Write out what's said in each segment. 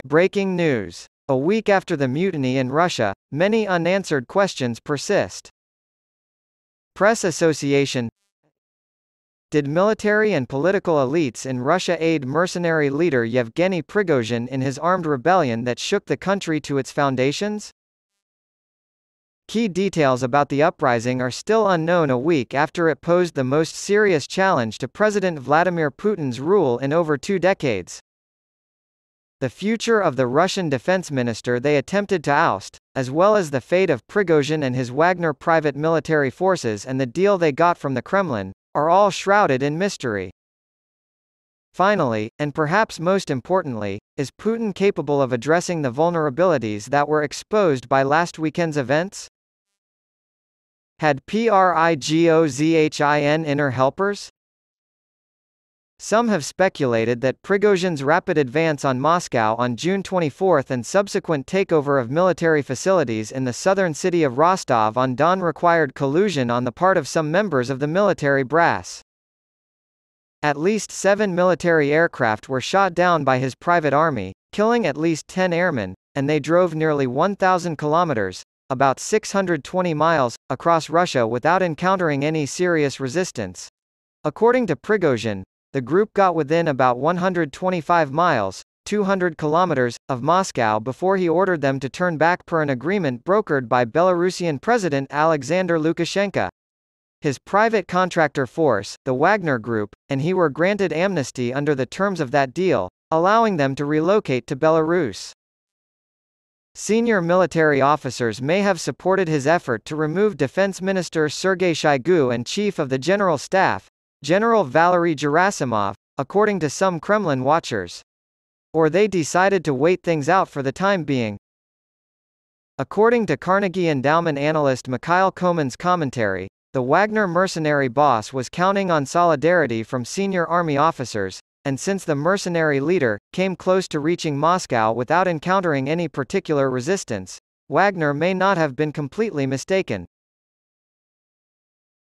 Breaking news. A week after the mutiny in Russia, many unanswered questions persist. Press Association. Did military and political elites in Russia aid mercenary leader Yevgeny Prigozhin in his armed rebellion that shook the country to its foundations? Key details about the uprising are still unknown a week after it posed the most serious challenge to President Vladimir Putin's rule in over 2 decades. The future of the Russian defense minister they attempted to oust, as well as the fate of Prigozhin and his Wagner private military forces and the deal they got from the Kremlin, are all shrouded in mystery. Finally, and perhaps most importantly, is Putin capable of addressing the vulnerabilities that were exposed by last weekend's events? Had Prigozhin inner helpers? Some have speculated that Prigozhin's rapid advance on Moscow on June 24 and subsequent takeover of military facilities in the southern city of Rostov-on-Don required collusion on the part of some members of the military brass. At least 7 military aircraft were shot down by his private army, killing at least 10 airmen, and they drove nearly 1,000 kilometers, about 620 miles, across Russia without encountering any serious resistance. According to Prigozhin, the group got within about 125 miles, 200 kilometers, of Moscow before he ordered them to turn back per an agreement brokered by Belarusian President Alexander Lukashenko. His private contractor force, the Wagner Group, and he were granted amnesty under the terms of that deal, allowing them to relocate to Belarus. Senior military officers may have supported his effort to remove Defense Minister Sergei Shoigu and Chief of the General Staff, General Valery Gerasimov, according to some Kremlin watchers. Or they decided to wait things out for the time being. According to Carnegie Endowment analyst Mikhail Koman's commentary, the Wagner mercenary boss was counting on solidarity from senior army officers, and since the mercenary leader came close to reaching Moscow without encountering any particular resistance, Wagner may not have been completely mistaken.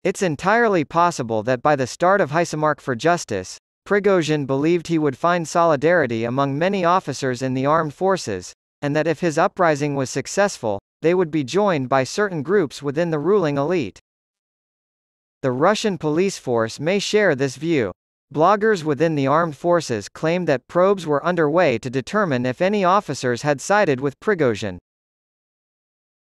It's entirely possible that by the start of Heisemark for Justice, Prigozhin believed he would find solidarity among many officers in the armed forces, and that if his uprising was successful, they would be joined by certain groups within the ruling elite. The Russian police force may share this view. Bloggers within the armed forces claim that probes were underway to determine if any officers had sided with Prigozhin.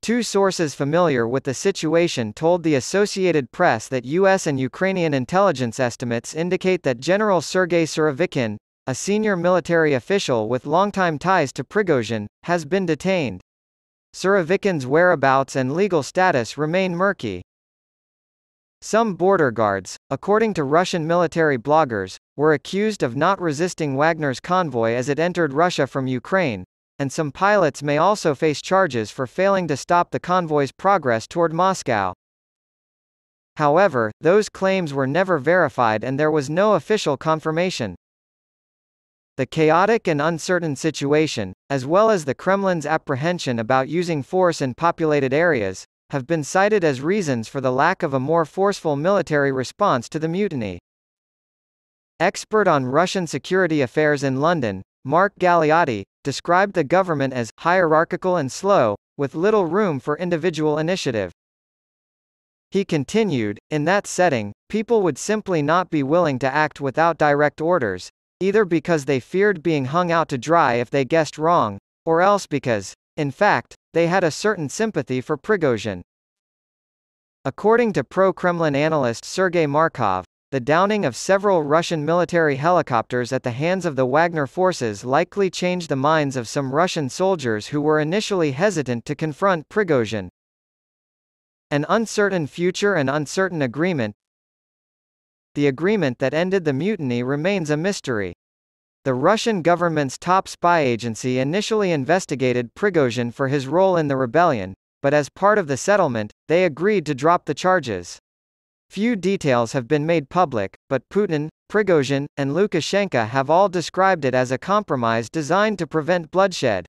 2 sources familiar with the situation told the Associated Press that U.S. and Ukrainian intelligence estimates indicate that General Sergei Surovikin, a senior military official with longtime ties to Prigozhin, has been detained. Surovikin's whereabouts and legal status remain murky. Some border guards, according to Russian military bloggers, were accused of not resisting Wagner's convoy as it entered Russia from Ukraine, and some pilots may also face charges for failing to stop the convoy's progress toward Moscow. However, those claims were never verified and there was no official confirmation. The chaotic and uncertain situation, as well as the Kremlin's apprehension about using force in populated areas, have been cited as reasons for the lack of a more forceful military response to the mutiny. Expert on Russian security affairs in London, Mark Galeotti, described the government as hierarchical and slow, with little room for individual initiative. He continued, in that setting, people would simply not be willing to act without direct orders, either because they feared being hung out to dry if they guessed wrong, or else because, in fact, they had a certain sympathy for Prigozhin. According to pro-Kremlin analyst Sergei Markov, the downing of several Russian military helicopters at the hands of the Wagner forces likely changed the minds of some Russian soldiers who were initially hesitant to confront Prigozhin. An uncertain future and uncertain agreement. The agreement that ended the mutiny remains a mystery. The Russian government's top spy agency initially investigated Prigozhin for his role in the rebellion, but as part of the settlement, they agreed to drop the charges. Few details have been made public, but Putin, Prigozhin, and Lukashenko have all described it as a compromise designed to prevent bloodshed.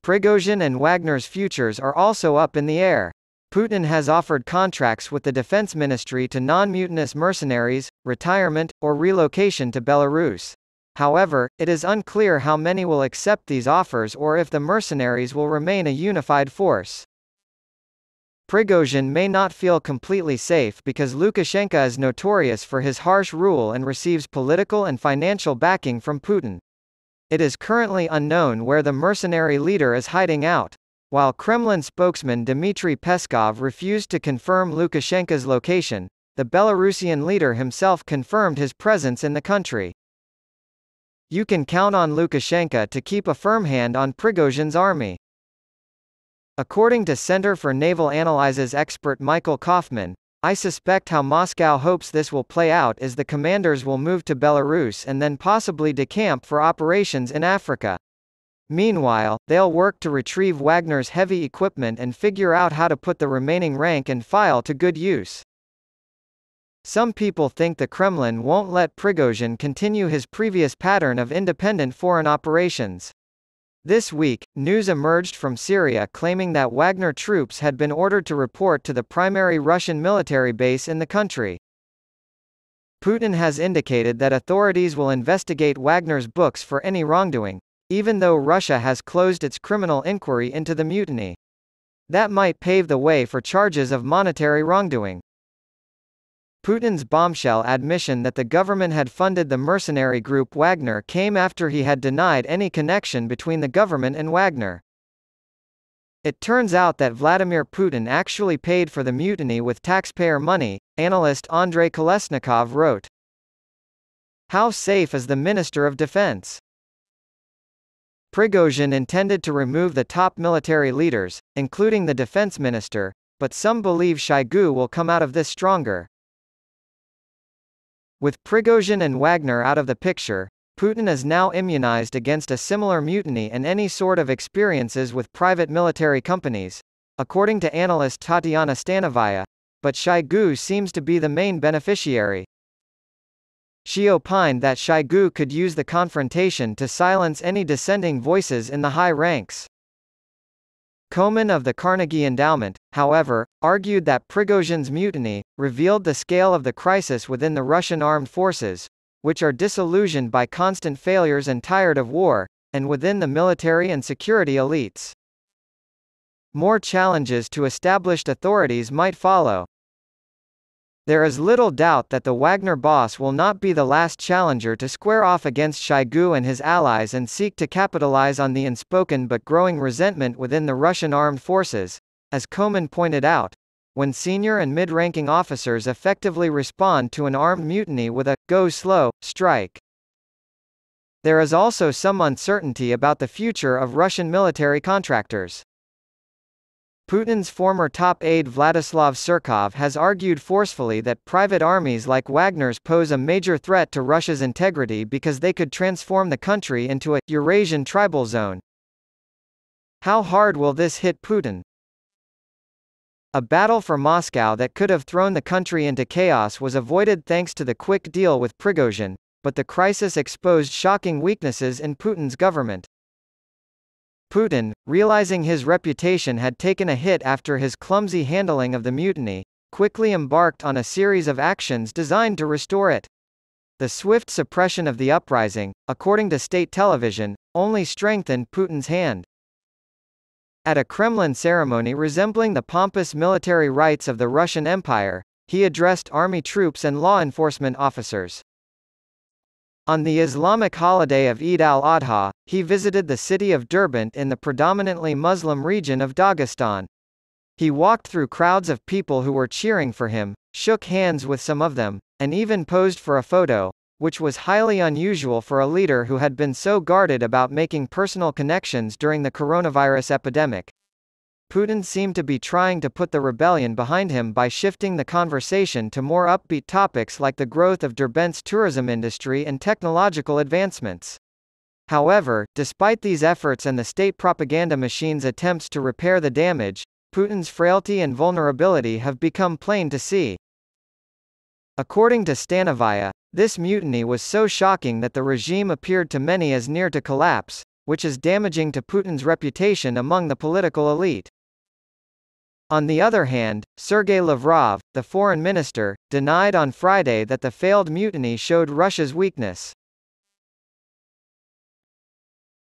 Prigozhin and Wagner's futures are also up in the air. Putin has offered contracts with the Defense Ministry to non-mutinous mercenaries, retirement, or relocation to Belarus. However, it is unclear how many will accept these offers or if the mercenaries will remain a unified force. Prigozhin may not feel completely safe because Lukashenko is notorious for his harsh rule and receives political and financial backing from Putin. It is currently unknown where the mercenary leader is hiding out. While Kremlin spokesman Dmitry Peskov refused to confirm Lukashenko's location, the Belarusian leader himself confirmed his presence in the country. You can count on Lukashenko to keep a firm hand on Prigozhin's army. According to Center for Naval Analyses expert Michael Kaufman, I suspect how Moscow hopes this will play out is the commanders will move to Belarus and then possibly decamp for operations in Africa. Meanwhile, they'll work to retrieve Wagner's heavy equipment and figure out how to put the remaining rank and file to good use. Some people think the Kremlin won't let Prigozhin continue his previous pattern of independent foreign operations. This week, news emerged from Syria claiming that Wagner troops had been ordered to report to the primary Russian military base in the country. Putin has indicated that authorities will investigate Wagner's books for any wrongdoing, even though Russia has closed its criminal inquiry into the mutiny. That might pave the way for charges of monetary wrongdoing. Putin's bombshell admission that the government had funded the mercenary group Wagner came after he had denied any connection between the government and Wagner. It turns out that Vladimir Putin actually paid for the mutiny with taxpayer money, analyst Andrei Kolesnikov wrote. How safe is the Minister of Defense? Prigozhin intended to remove the top military leaders, including the defense minister, but some believe Shoigu will come out of this stronger. With Prigozhin and Wagner out of the picture, Putin is now immunized against a similar mutiny and any sort of experiences with private military companies, according to analyst Tatiana Stanovaya, but Shoigu seems to be the main beneficiary. She opined that Shoigu could use the confrontation to silence any dissenting voices in the high ranks. Komen of the Carnegie Endowment, however, argued that Prigozhin's mutiny revealed the scale of the crisis within the Russian armed forces, which are disillusioned by constant failures and tired of war, and within the military and security elites. More challenges to established authorities might follow. There is little doubt that the Wagner boss will not be the last challenger to square off against Shoigu and his allies and seek to capitalize on the unspoken but growing resentment within the Russian armed forces, as Komen pointed out, when senior and mid-ranking officers effectively respond to an armed mutiny with a "go slow" strike. There is also some uncertainty about the future of Russian military contractors. Putin's former top aide Vladislav Surkov has argued forcefully that private armies like Wagner's pose a major threat to Russia's integrity because they could transform the country into a Eurasian tribal zone. How hard will this hit Putin? A battle for Moscow that could have thrown the country into chaos was avoided thanks to the quick deal with Prigozhin, but the crisis exposed shocking weaknesses in Putin's government. Putin, realizing his reputation had taken a hit after his clumsy handling of the mutiny, quickly embarked on a series of actions designed to restore it. The swift suppression of the uprising, according to state television, only strengthened Putin's hand. At a Kremlin ceremony resembling the pompous military rites of the Russian Empire, he addressed army troops and law enforcement officers. On the Islamic holiday of Eid al-Adha, he visited the city of Derbent in the predominantly Muslim region of Dagestan. He walked through crowds of people who were cheering for him, shook hands with some of them, and even posed for a photo, which was highly unusual for a leader who had been so guarded about making personal connections during the coronavirus epidemic. Putin seemed to be trying to put the rebellion behind him by shifting the conversation to more upbeat topics like the growth of Derbent's tourism industry and technological advancements. However, despite these efforts and the state propaganda machine's attempts to repair the damage, Putin's frailty and vulnerability have become plain to see. According to Stanovaya, this mutiny was so shocking that the regime appeared to many as near to collapse, which is damaging to Putin's reputation among the political elite. On the other hand, Sergei Lavrov, the foreign minister, denied on Friday that the failed mutiny showed Russia's weakness.